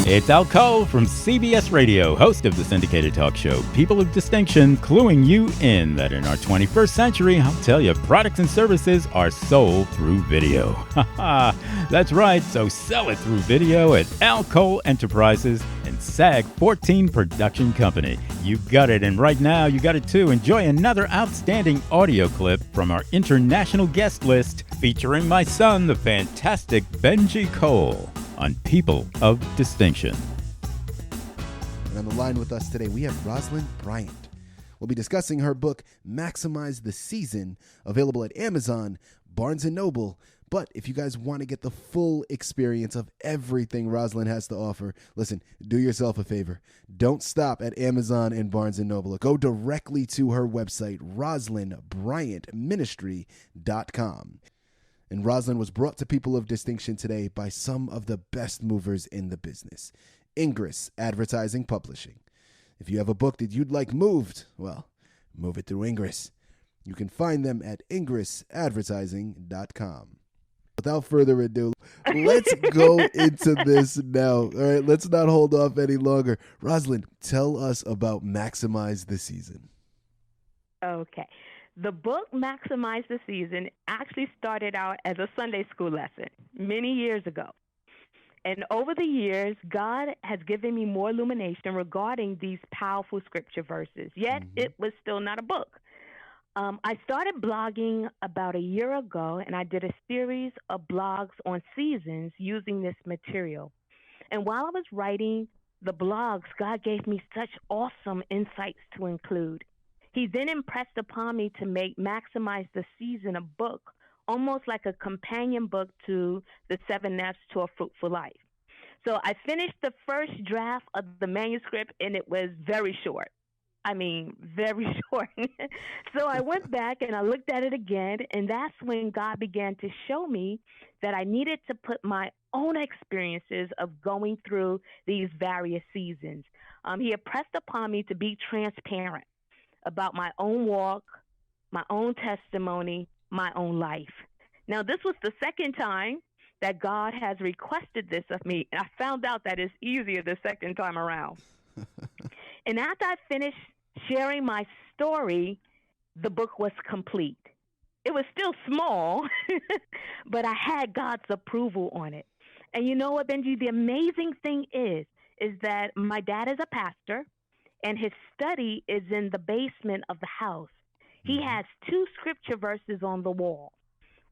It's Al Cole from CBS Radio, host of the syndicated talk show People of Distinction, cluing you in that in our 21st century, I'll tell you, products and services are sold through video. That's right, so sell it through video at Al Cole Enterprises and SAG 14 Production Company. You got it, and right now you got it too. Enjoy another outstanding audio clip from our international guest list featuring my son, the fantastic Benji Cole, on People of Distinction. And on the line with us today, we have Roslynn Bryant. We'll be discussing her book, Maximize the Season, available at Amazon, Barnes & Noble. But if you guys want to get the full experience of everything Roslynn has to offer, listen, do yourself a favor. Don't stop at Amazon and Barnes & Noble. Go directly to her website, RoslynBryantMinistry.com. And Roslynn was brought to People of Distinction today by some of the best movers in the business. Ingress Advertising Publishing. If you have a book that you'd like moved, well, move it through Ingress. You can find them at ingressadvertising.com. Without further ado, let's go into this now. All right, let's not hold off any longer. Roslynn, tell us about Maximize the Season. Okay. The book, Maximize the Season, actually started out as a Sunday school lesson many years ago. And over the years, God has given me more illumination regarding these powerful scripture verses, yet it was still not a book. I started blogging about a year ago, and I did a series of blogs on seasons using this material. And while I was writing the blogs, God gave me such awesome insights to include. He then impressed upon me to make Maximize the Season a book, almost like a companion book to the 7 F's to a Fruitful Life. So I finished the first draft of the manuscript, and it was very short. I mean, very short. So I went back and I looked at it again, and that's when God began to show me that I needed to put my own experiences of going through these various seasons. He impressed upon me to be transparent about my own walk, my own testimony, my own life. Now, this was the second time that God has requested this of me, and I found out that it's easier the second time around. And after I finished sharing my story, the book was complete. It was still small, but I had God's approval on it. And you know what, Benji? The amazing thing is that my dad is a pastor, and his study is in the basement of the house. He has 2 scripture verses on the wall.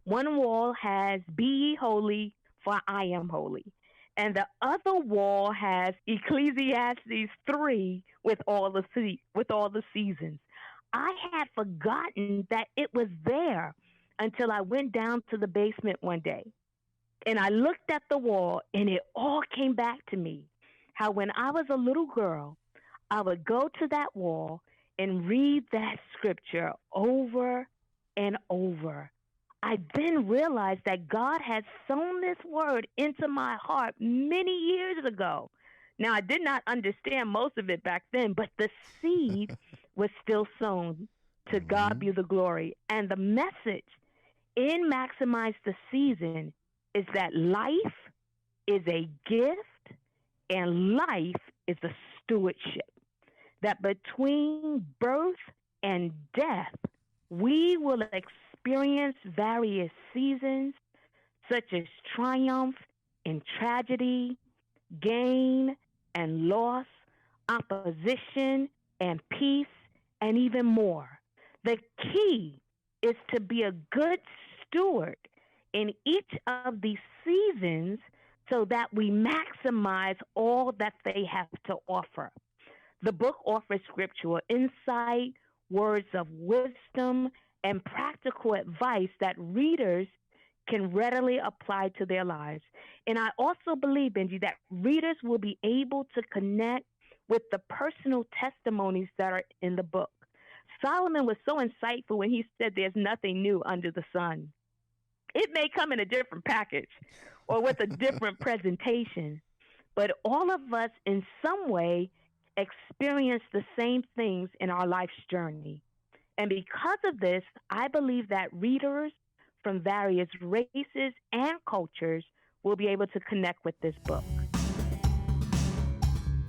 One wall has, "Be ye holy, for I am holy." And the other wall has Ecclesiastes 3 with all the seasons. I had forgotten that it was there until I went down to the basement one day. And I looked at the wall, and it all came back to me. How when I was a little girl, I would go to that wall and read that scripture over and over. I then realized that God had sown this word into my heart many years ago. Now, I did not understand most of it back then, but the seed was still sown. To God be the glory. And the message in Maximize the Season is that life is a gift and life is a stewardship. That between birth and death, we will experience various seasons such as triumph and tragedy, gain and loss, opposition and peace, and even more. The key is to be a good steward in each of these seasons so that we maximize all that they have to offer. The book offers scriptural insight, words of wisdom, and practical advice that readers can readily apply to their lives. And I also believe, Benji, that readers will be able to connect with the personal testimonies that are in the book. Solomon was so insightful when he said there's nothing new under the sun. It may come in a different package or with a different presentation, but all of us in some way experience the same things in our life's journey. And because of this, I believe that readers from various races and cultures will be able to connect with this book.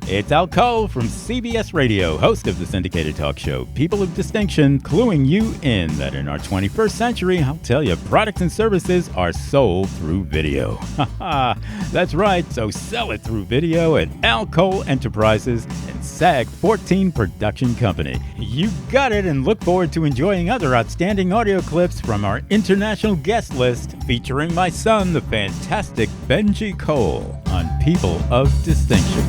It's Al Cole from CBS Radio, host of the syndicated talk show People of Distinction, cluing you in that in our 21st century, I'll tell you, products and services are sold through video. That's right, so sell it through video at Al Cole Enterprises and SAG 14 Production Company. You got it, and look forward to enjoying other outstanding audio clips from our international guest list featuring my son, the fantastic Benji Cole, on People of Distinction.